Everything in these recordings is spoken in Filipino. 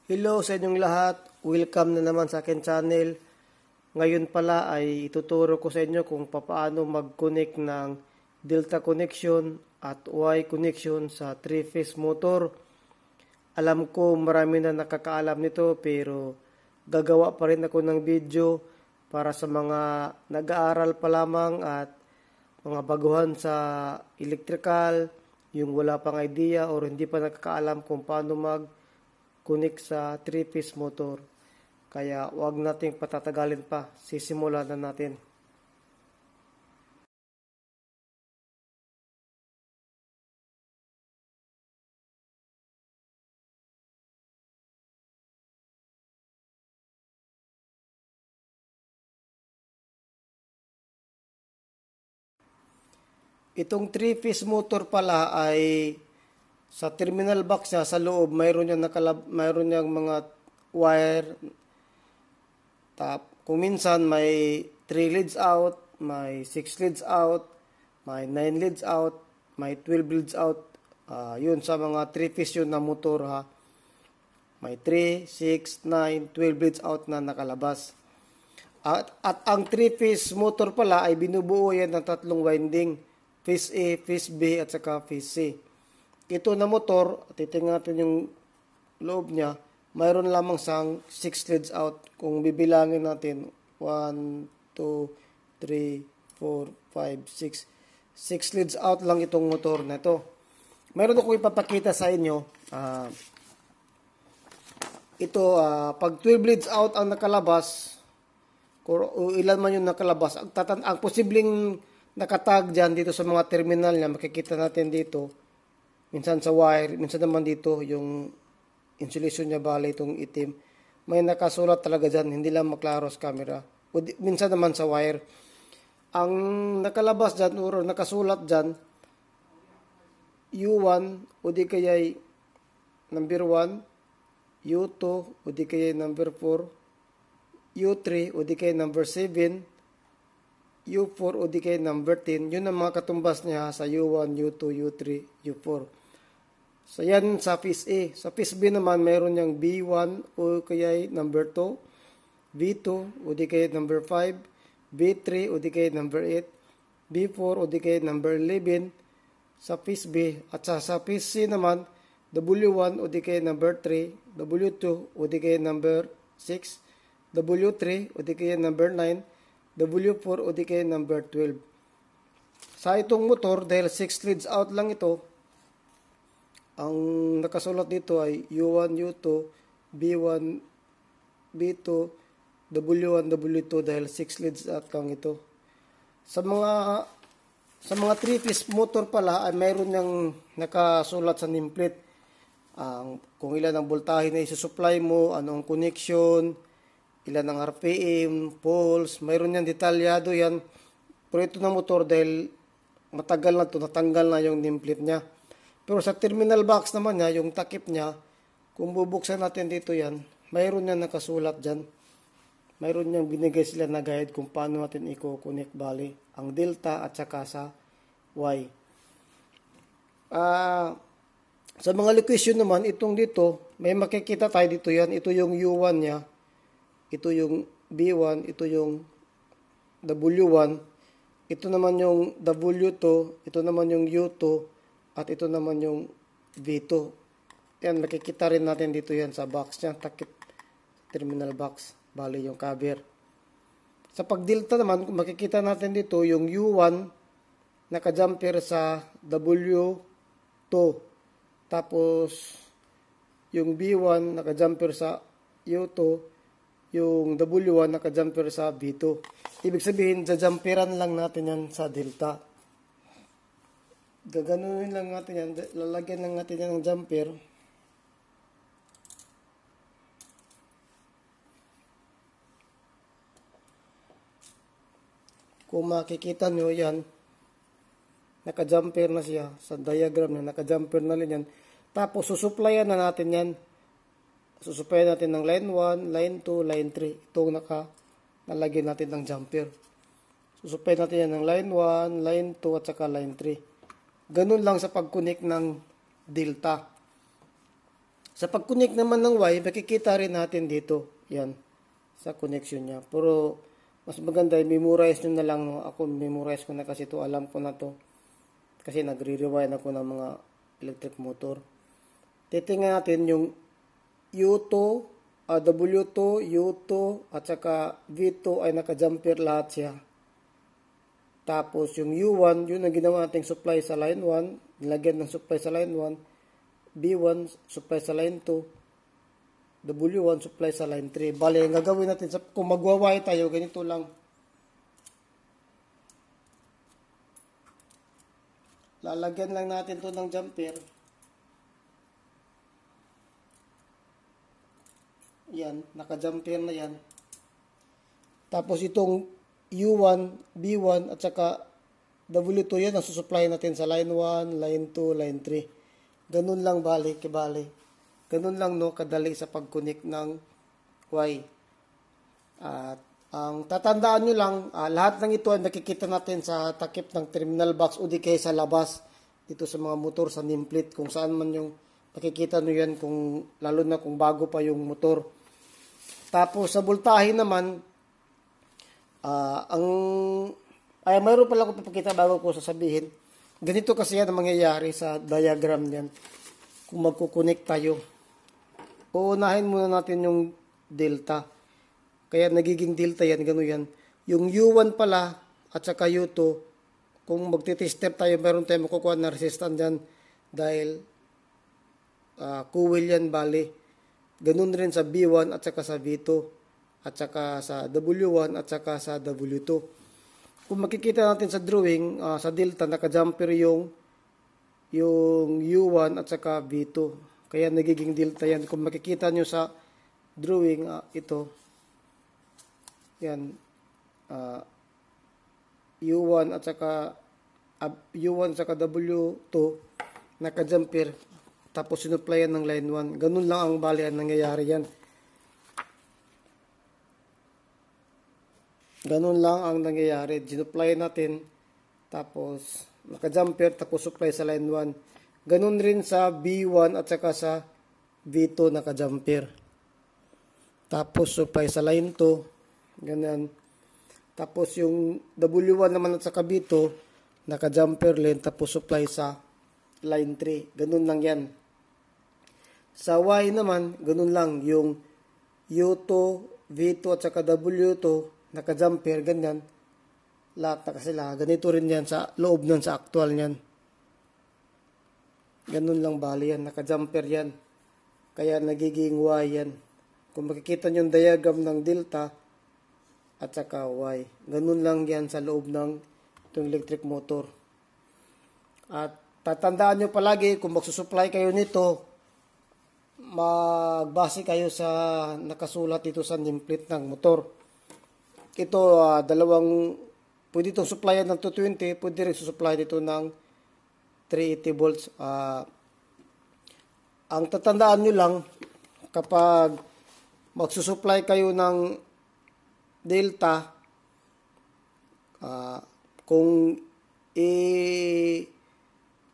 Hello sa inyong lahat. Welcome na naman sa akin channel. Ngayon pala ay ituturo ko sa inyo kung paano mag-connect ng delta connection at Y connection sa 3-phase motor. Alam ko marami na nakakaalam nito pero gagawa pa rin ako ng video para sa mga nag-aaral pa lamang at mga baguhan sa electrical, yung wala pang idea or hindi pa nakakaalam kung paano mag-connect sa 3-phase motor. Kaya wag nating patatagalin pa. Sisimulan na natin. Itong 3-phase motor pala ay sa terminal box niya sa loob mayroon niyang mga wire. Kung minsan may 3 leads out, may 6 leads out, may 9 leads out, may 12 leads out. Yun sa mga 3-phase yun na motor ha. May 3, 6, 9, 12 leads out na nakalabas. At ang 3-phase motor pala ay binubuo yan ng tatlong winding. Phase A, Phase B at saka Phase C. Ito na motor, titingnan natin yung loob niya, mayroon lamang sang 6 leads out. Kung bibilangin natin, 1, 2, 3, 4, 5, 6. 6 leads out lang itong motor na ito. Mayroon ako ipapakita sa inyo. Pag 12 leads out ang nakalabas, o ilan man yung nakalabas, ang posibleng nakatag dyan dito sa mga terminal niya, makikita natin dito. Minsan sa wire, minsan naman dito yung insulation niya, bale itong itim. May nakasulat talaga dyan, hindi lang maklaro sa camera. Minsan naman sa wire. Ang nakalabas dyan, or nakasulat dyan, U1 o di kaya'y number 1, U2 o di kaya'y number 4, U3 o di kaya'y number 7, U4 o di kaya'y number 10. Yun ang mga katumbas niya sa U1, U2, U3, U4. So yan sa phase A. Sa phase B naman mayroon niyang B1 o kaya'y number 2, B2 o di kaya'y number 5, B3 o di kaya'y number 8, B4 o di kaya'y number 11 sa phase B. At sa phase C naman, W1 o di kaya'y number 3, W2 o di kaya'y number 6, W3 o di kaya'y number 9, W4 o di kaya'y number 12. Sa itong motor, dahil 6 leads out lang ito, ang nakasulat dito ay U1, U2, B1, B2, W1, W2 dahil 6 leads out lang ito. Sa mga 3-phase motor pala ay mayroon niyang nakasulat sa nameplate. Kung ilan ang voltahe na isusupply mo, anong connection, ilan ang RPM, poles, mayroon yan detalyado yan. Pero ito na motor dahil matagal na ito, natanggal na yung nameplate niya. Pero sa terminal box naman niya, yung takip niya, kung bubuksan natin dito yan, mayroon yan nakasulat dyan. Mayroon niyang binigay sila na guide kung paano natin i-connect bali ang delta at saka sa Y. Sa mga location naman, itong dito, may makikita tayo dito yan. Ito yung U1 niya. Ito yung B1, ito yung W1, ito naman yung W2, ito naman yung U2, at ito naman yung V2. Yan, makikita rin natin dito yan sa box niya, takip terminal box, bali yung cover. Sa pag-delta naman, makikita natin dito yung U1, nakajumper sa W2, tapos yung B1, nakajumper sa U2, yung W1 nakajumper sa V2. Ibig sabihin, jajumperan lang natin yan sa delta. Gaganunin lang natin yan. Lalagyan lang natin yan ng jumper. Kung makikita nyo yan, nakajumper na siya. Sa diagram na nakajumper na rin yan. Tapos susuplayan na natin yan. Susuplayan natin ng line 1, line 2, line 3. Itong nalagyan natin ng jumper. Susuplayan natin yan ng line 1, line 2, at saka line 3. Ganun lang sa pag-connect ng delta. Sa pag-connect naman ng Y, makikita rin natin dito. Yan, sa connection niya. Pero, mas maganda, memorize nyo na lang. No? Ako, memorize ko na kasi to. Alam ko na to. Kasi nagre-rewind ako ng mga electric motor. Titingnan natin yung U2, W2, U2, at saka V2 ay naka-jumper lahat siya. Tapos yung U1, yun ang ginawa nating supply sa line 1. Nilagyan ng supply sa line 1. B1, supply sa line 2. W1, supply sa line 3. Bale, ang gagawin natin, kung magwaway tayo, ganito lang. Lalagyan lang natin to ng jumper. Yan, naka-jumper na yan. Tapos itong U1, B1, at saka W2, yan ang susupply natin sa line 1, line 2, line 3. Ganun lang balik. Ganun lang no, kadali sa pag-connect ng Y. At ang tatandaan nyo lang, lahat ng ito ay nakikita natin sa takip ng terminal box o di kaya sa labas dito sa mga motor, sa nameplate, kung saan man yung nakikita nyo yan, lalo na kung bago pa yung motor. Tapos sa voltahe naman, mayroon pala akong papakita bago ko sasabihin. Ganito kasi yan ang mangyayari sa diagram niyan. Kung magkukunik tayo. Uunahin muna natin yung delta. Kaya nagiging delta yan, gano'n yan. Yung U1 pala at saka U2, kung magtitester tayo, meron tayong makukuha na resistance dyan dahil coil yan bali. Ganun rin sa B1 at saka sa V2 at saka sa W1 at saka sa W2. Kung makikita natin sa drawing, sa delta, naka-jumper yung U1 at saka V2. Kaya nagiging delta yan. Kung makikita nyo sa drawing, ito, yan, U1 at saka W2, naka-jumper, tapos sinuplayan ng line 1. Ganun lang ang balian nangyayari yan. Ganun lang ang nangyayari. Sinupply natin, tapos naka-jumper, tapos supply sa line 1. Ganun rin sa B1 at saka sa V2 naka-jumper. Tapos supply sa line 2. Ganyan. Tapos yung W1 naman at saka B2, naka-jumper rin, tapos supply sa line 3. Ganun lang yan. Sa Y naman, ganun lang. Yung U2, V2 at saka W2, naka-jumper, ganyan. Lahat na sila. Ganito rin yan sa loob nun, sa actual yan. Ganun lang bali yan. Naka-jumper yan. Kaya nagiging Y yan. Kung makikita nyo yung diagram ng delta at saka Y. Ganun lang yan sa loob ng itong electric motor. At tatandaan nyo palagi, kung magsusupply kayo nito, magbase kayo sa nakasulat dito sa nameplate ng motor. Ito, pwede itong supplyan ng 220, pwede rin susupply dito ng 380 volts. Ang tatandaan nyo lang, kapag magsusupply kayo ng delta, kung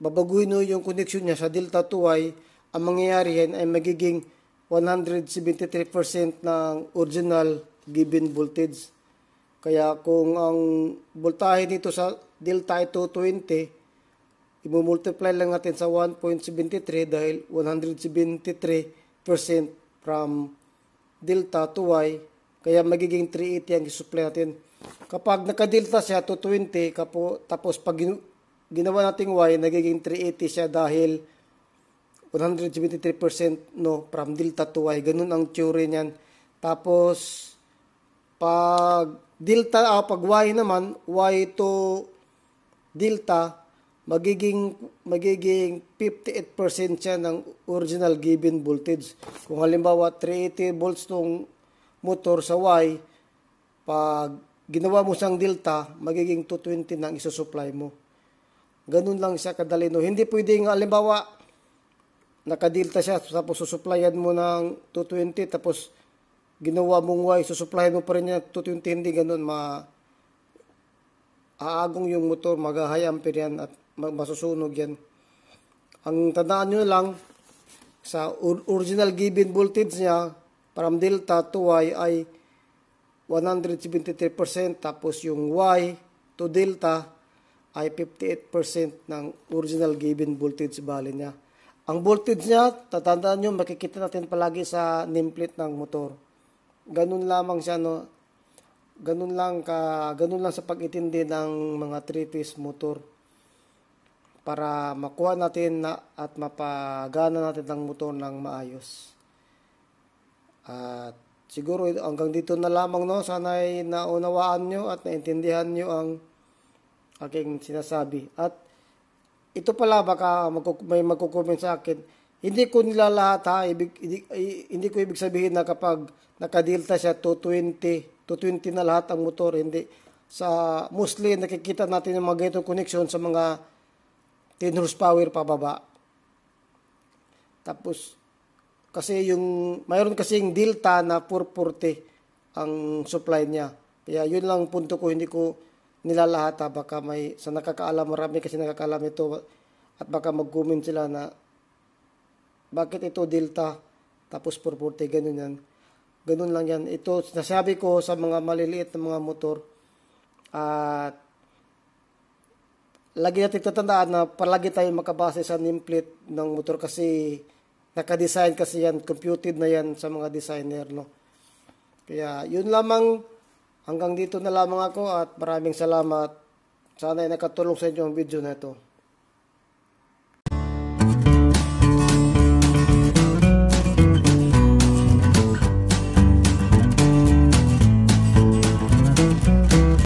babaguhin nyo yung connection niya sa delta to Y, ang mangyayari yan ay magiging 173% ng original given voltage. Kaya kung ang voltahe dito sa delta ay 220, i-multiply lang natin sa 1.73 dahil 173% from delta to Y, kaya magiging 380 ang i-supply natin. Kapag naka-delta siya 220, tapos pag ginawa nating Y, nagiging 380 siya dahil 173% no, from delta to Y. Ganun ang theory niyan. Tapos pag pag Y naman, Y to delta, magiging 58% siya ng original given voltage. Kung halimbawa 380 volts tong motor sa Y, pag ginawa mo siyang delta, magiging 220 nang isusupply mo. Ganun lang siya kadali. No? Hindi pwedeng halimbawa naka-delta siya, tapos susupplyan mo ng 220, tapos ginawa mong Y, susupplyan mo pa rin niya 220, hindi ganun, aagong yung motor, mag-high ampere yan at masusunog yan. Ang tandaan nyo lang, sa original given voltage niya from delta to Y ay 173%, tapos yung Y to delta ay 58% ng original given voltage value niya. Ang voltage niya, tatandaan nyo, makikita natin palagi sa nameplate ng motor. Ganun lamang siya, no? Ganun lang sa pag-intindi ng mga 3-phase motor para makuha natin at mapagana natin ang motor ng maayos. At siguro hanggang dito na lamang, no? Sana ay naunawaan nyo at naintindihan nyo ang aking sinasabi. At ito pala, baka may magko-comment sa akin, hindi ko nilalahat ha, hindi ko ibig sabihin na kapag nakadelta siya 220 na lahat ang motor, hindi. Sa mostly nakikita natin yung mga ganitong connection sa mga 10 horsepower pababa. Tapos kasi mayroon kasing delta na 440 ang supply niya. Kaya yun lang punto ko, hindi ko nilalahat ha. Baka sa nakakaalam, marami kasi nakakaalam ito at baka mag-comment sila na bakit ito delta tapos 440, ganun yan. Ganun lang yan. Ito nasabi ko sa mga maliliit na mga motor. At lagi natin tatandaan na palagi tayo makabase sa nameplate ng motor kasi naka-design kasi yan, computed na yan sa mga designer, no? Kaya yun lamang. Hanggang dito na lamang ako at maraming salamat. Sana ay nakatulong sa inyo ang video na ito.